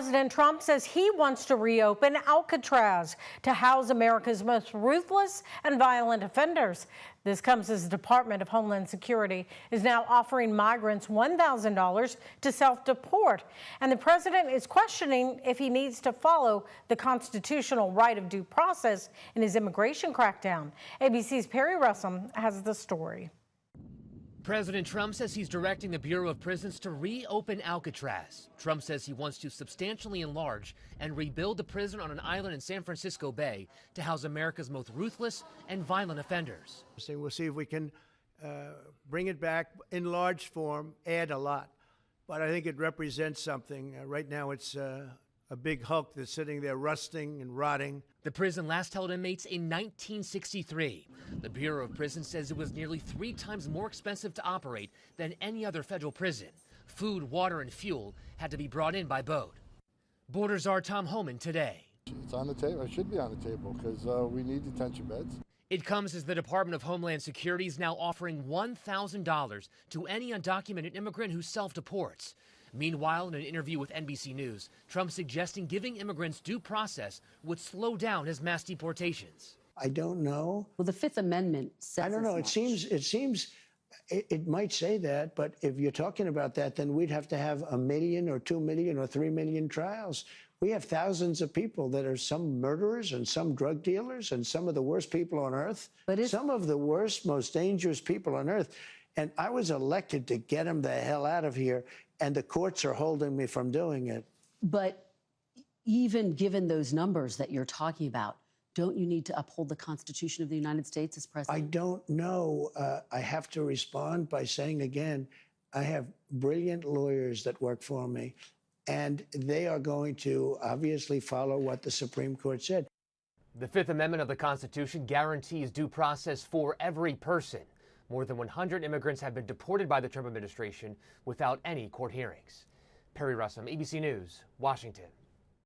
President Trump says he wants to reopen Alcatraz to house America's most ruthless and violent offenders. This comes as the Department of Homeland Security is now offering migrants $1,000 to self-deport. And the president is questioning if he needs to follow the constitutional right of due process in his immigration crackdown. ABC's Perry Russell has the story. President Trump says he's directing the Bureau of Prisons to reopen Alcatraz. Trump says he wants to substantially enlarge and rebuild the prison on an island in San Francisco Bay to house America's most ruthless and violent offenders. We'll see if we can bring it back in large form, add a lot. But I think it represents something. Right now it's a big hulk that's sitting there rusting and rotting. The prison last held inmates in 1963. The Bureau of Prisons says it was nearly 3 times more expensive to operate than any other federal prison. Food, water, and fuel had to be brought in by boat. Border Czar Tom Homan today. It's on the table. It should be on the table because we need detention beds. It comes as the Department of Homeland Security is now offering $1,000 to any undocumented immigrant who self-deports. Meanwhile, in an interview with NBC News, Trump suggesting giving immigrants due process would slow down his mass deportations. I don't know. Well, the Fifth Amendment says I don't know. It might say that, but if you're talking about that, then we'd have to have 1 million or 2 million or 3 million trials. We have thousands of people that are some murderers and some drug dealers and some of the worst people on earth. But some of the worst, most dangerous people on earth. And I was elected to get them the hell out of here, and the courts are holding me from doing it. But even given those numbers that you're talking about, don't you need to uphold the Constitution of the United States as president? I don't know. I have to respond by saying again, I have brilliant lawyers that work for me, and they are going to obviously follow what the Supreme Court said. The Fifth Amendment of the Constitution guarantees due process for every person. More than 100 immigrants have been deported by the Trump administration without any court hearings. Perry Russell, ABC News, Washington.